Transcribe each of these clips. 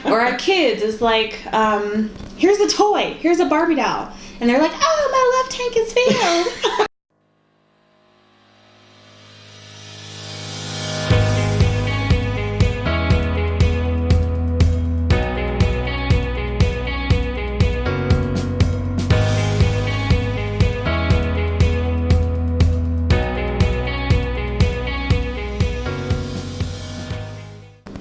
Or our kids is like, here's a toy, here's a Barbie doll. And they're like, oh, my love tank is filled.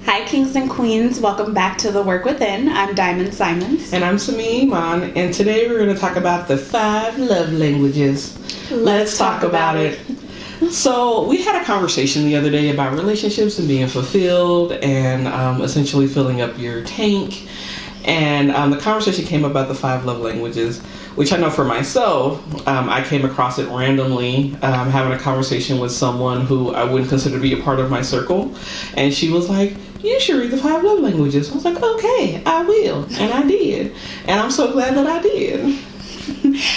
Hi, kings and queens. Welcome back to The Work Within. I'm Diamond Simons. And I'm Sami Iman. And today we're going to talk about the 5 love languages. Let's talk about it. So we had a conversation the other day about relationships and being fulfilled and essentially filling up your tank. And the conversation came about the 5 love languages, which I know for myself, I came across it randomly, having a conversation with someone who I wouldn't consider to be a part of my circle. And she was like, you should read the 5 love languages. I was like, okay, I will. And I did. And I'm so glad that I did.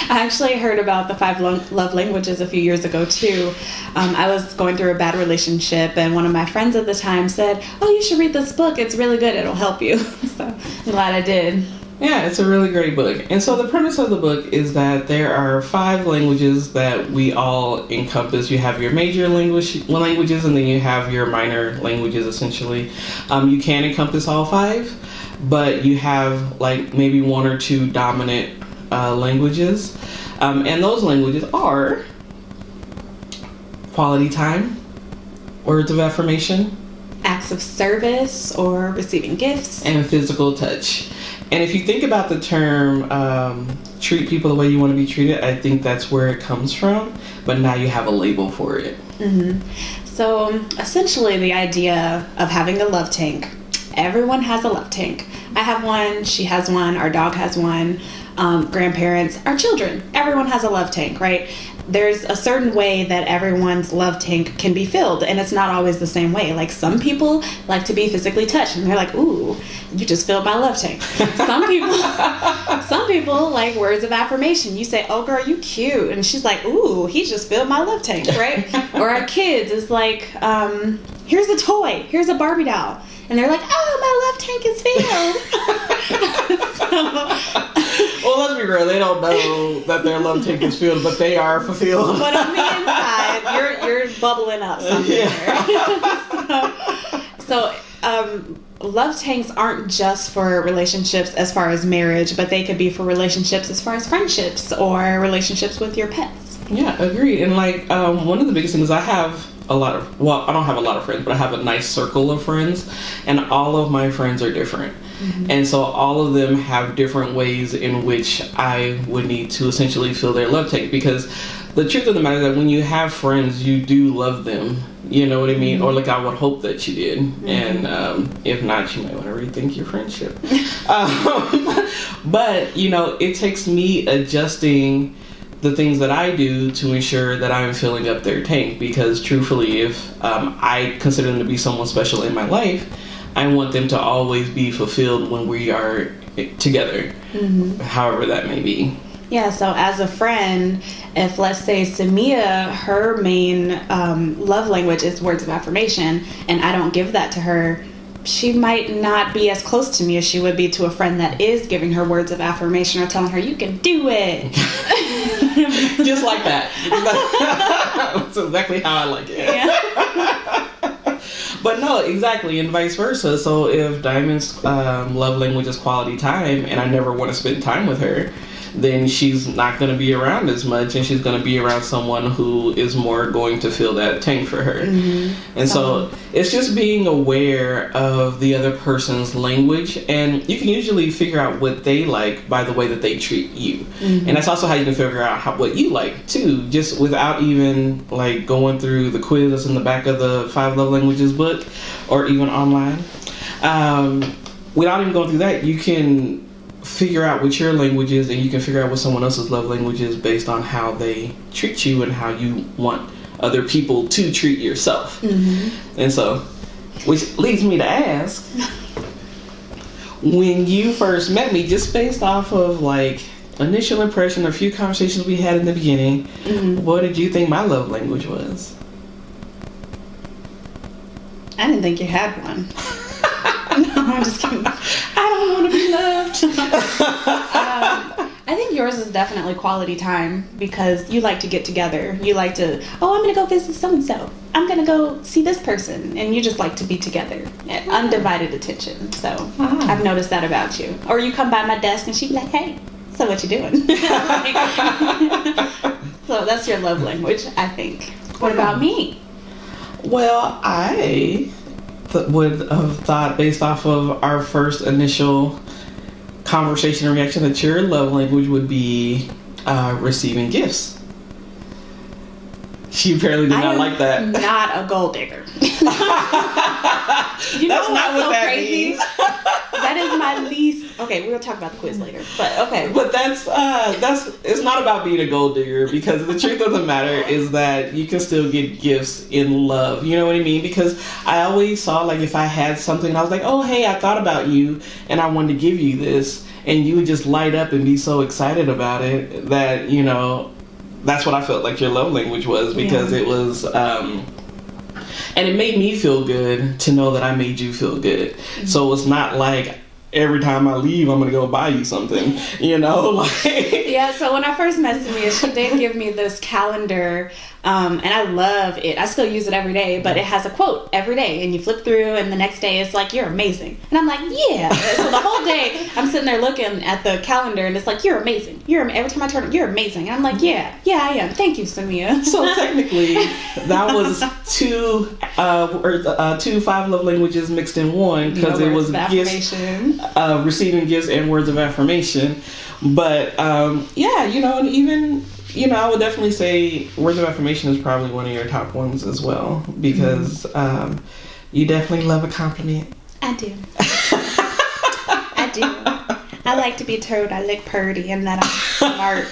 I actually heard about the 5 love languages a few years ago too. I was going through a bad relationship, and one of my friends at the time said, oh, you should read this book. It's really good. It'll help you. So I'm glad I did. Yeah, it's a really great book. And so the premise of the book is that there are 5 languages that we all encompass. You have your major languages, and then you have your minor languages, essentially. You can encompass all 5, but you have like maybe 1 or 2 dominant languages. And those languages are quality time, words of affirmation, acts of service or receiving gifts, and physical touch. And if you think about the term treat people the way you want to be treated, I think that's where it comes from, but now you have a label for it. Mm-hmm. So essentially the idea of having a love tank, everyone has a love tank. I have one, she has one, our dog has one, grandparents, our children, everyone has a love tank, right? There's a certain way that everyone's love tank can be filled, and it's not always the same way. Like, some people like to be physically touched, and they're like, ooh, you just filled my love tank. Some people like words of affirmation. You say, oh girl, you cute, and she's like, ooh, he just filled my love tank, right? Or our kids is like, here's a toy, here's a Barbie doll, and they're like, oh, my love tank is filled. Well, let's be real, they don't know that their love tank is filled, but they are fulfilled. But on the inside, you're bubbling up something there. So, love tanks aren't just for relationships as far as marriage, but they could be for relationships as far as friendships or relationships with your pets. Yeah, agreed. And like, one of the biggest things, I don't have a lot of friends, but I have a nice circle of friends, and all of my friends are different. Mm-hmm. And so all of them have different ways in which I would need to essentially fill their love tank, because the truth of the matter is that when you have friends, you do love them. You know what I mean? Mm-hmm. Or like, I would hope that you did. Mm-hmm. And if not, you might want to rethink your friendship. But, you know, it takes me adjusting the things that I do to ensure that I'm filling up their tank, because truthfully, if I consider them to be someone special in my life, I want them to always be fulfilled when we are together, mm-hmm. however that may be. Yeah, so as a friend, if let's say Samia, her main love language is words of affirmation, and I don't give that to her, she might not be as close to me as she would be to a friend that is giving her words of affirmation or telling her, you can do it. Just like that. That's exactly how I like it. Yeah. But no, exactly, and vice versa. So if Diamond's love language is quality time, and I never want to spend time with her, then she's not going to be around as much, and she's going to be around someone who is more going to fill that tank for her. Mm-hmm. And so it's just being aware of the other person's language, and you can usually figure out what they like by the way that they treat you. Mm-hmm. And that's also how you can figure out what you like too, just without even like going through the quiz that's in the back of the 5 love languages book, or even online. Without even going through that, you can figure out what your language is, and you can figure out what someone else's love language is based on how they treat you and how you want other people to treat yourself. Mm-hmm. And so, which leads me to ask, when you first met me, just based off of like initial impression, a few conversations we had in the beginning, mm-hmm. what did you think my love language was? I didn't think you had one. No, I'm just kidding. I don't want to be loved. I think yours is definitely quality time because you like to get together. You like to, I'm going to go visit so-and-so. I'm going to go see this person. And you just like to be together. Undivided attention. So I've noticed that about you. Or you come by my desk and she be like, hey, so what you doing? So that's your love language, I think. What about me? Well, I would have thought, based off of our first initial conversation and reaction, that your love language would be receiving gifts. She apparently did not like that. Not a gold digger. That's not what that means. That is my least. Okay, we'll talk about the quiz later. But okay. But that's it's not about being a gold digger, because the truth of the matter is that you can still get gifts in love. You know what I mean? Because I always saw, like, if I had something, I was like, oh, hey, I thought about you and I wanted to give you this, and you would just light up and be so excited about it that, you know, that's what I felt like your love language was, because it was, and it made me feel good to know that I made you feel good. Mm-hmm. So it's not like every time I leave, I'm going to go buy you something, you know? Like, yeah, so when I first met Samia, she did give me this calendar, and I love it. I still use it every day, but it has a quote every day, and you flip through, and the next day it's like, you're amazing. And I'm like, yeah. So the whole day, I'm sitting there looking at the calendar, and it's like, you're amazing. Every time I turn it, you're amazing. And I'm like, yeah, I am. Thank you, Samia. So technically, that was two 5 love languages mixed in one, because it was gifts, receiving gifts and words of affirmation. But yeah, you know, and even, you know, I would definitely say words of affirmation is probably one of your top ones as well, because you definitely love a compliment. I do. I do. I like to be told I look pretty and that I'm smart.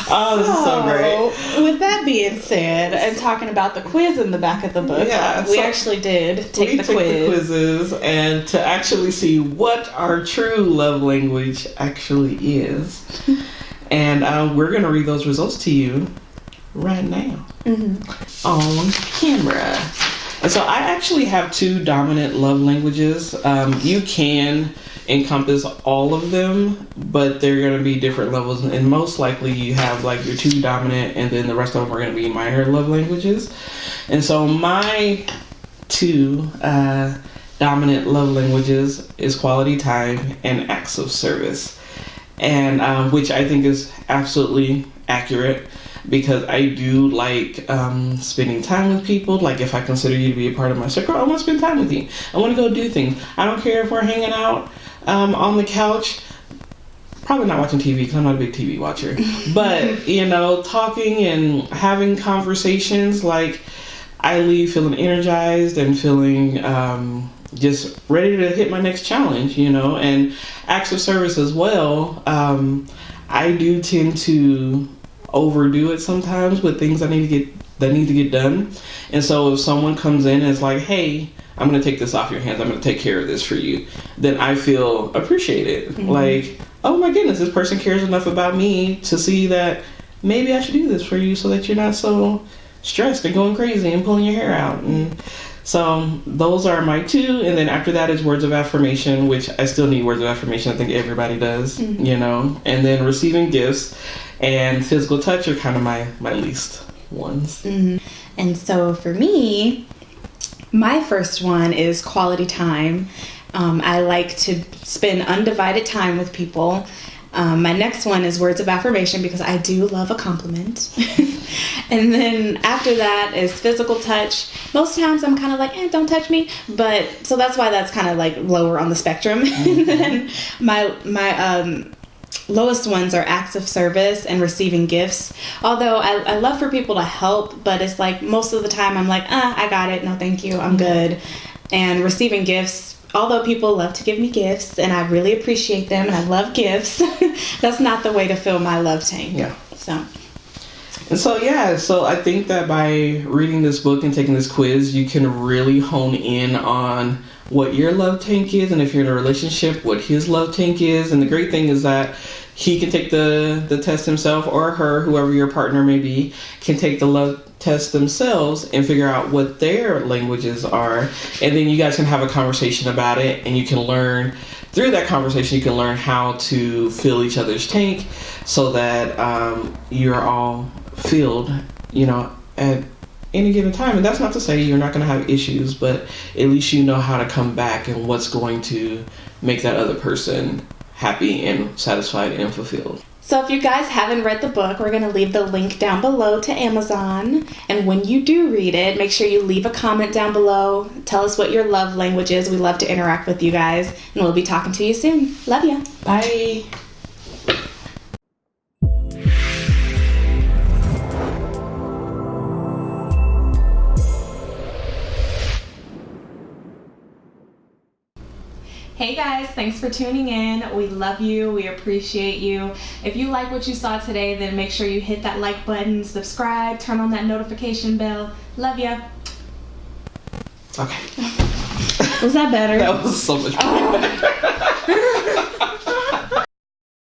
Oh, this is so great. With that being said, and talking about the quiz in the back of the book, we actually did take the quizzes, and to actually see what our true love language actually is. And we're going to read those results to you right now on camera. And so I actually have 2 dominant love languages. You can encompass all of them, but they're going to be different levels, and most likely you have like your 2 dominant, and then the rest of them are going to be minor love languages. And so my 2 dominant love languages is quality time and acts of service, and which I think is absolutely accurate, because I do like spending time with people. Like, if I consider you to be a part of my circle, I want to spend time with you. I want to go do things. I don't care if we're hanging out on the couch, probably not watching TV because I'm not a big TV watcher, but, you know, talking and having conversations. Like, I leave feeling energized and feeling just ready to hit my next challenge, you know. And acts of service as well. I do tend to overdo it sometimes with things that need to get done. And so if someone comes in and is like, hey, I'm going to take this off your hands, I'm going to take care of this for you, then I feel appreciated. Like, oh my goodness, this person cares enough about me to see that maybe I should do this for you so that you're not so stressed and going crazy and pulling your hair out. And so those are my 2. And then after that is words of affirmation, which I still need words of affirmation. I think everybody does, you know. And then receiving gifts and physical touch are kind of my least ones. And so for me, my first one is quality time. I like to spend undivided time with people. My next one is words of affirmation, because I do love a compliment. And then after that is physical touch. Most times I'm kind of like, don't touch me. But so that's why that's kind of like lower on the spectrum. And then my lowest ones are acts of service and receiving gifts. Although I love for people to help, but it's like most of the time I'm like, I got it. No, thank you. I'm good. And receiving gifts, although people love to give me gifts and I really appreciate them and I love gifts, that's not the way to fill my love tank. Yeah. So. And so, so I think that by reading this book and taking this quiz, you can really hone in on what your love tank is, and if you're in a relationship, what his love tank is. And the great thing is that he can take the test himself, or her, whoever your partner may be, can take the love test themselves and figure out what their languages are. And then you guys can have a conversation about it, and you can learn, through that conversation, you can learn how to fill each other's tank so that you're all filled, at any given time. And that's not to say you're not going to have issues, but at least you know how to come back and what's going to make that other person happy and satisfied and fulfilled. So if you guys haven't read the book, we're going to leave the link down below to Amazon. And when you do read it, make sure you leave a comment down below. Tell us what your love language is. We love to interact with you guys. And we'll be talking to you soon. Love ya. Bye. Hey guys, thanks for tuning in. We love you. We appreciate you. If you like what you saw today, then make sure you hit that like button, subscribe, turn on that notification bell. Love ya. Okay. Was that better? That was so much better.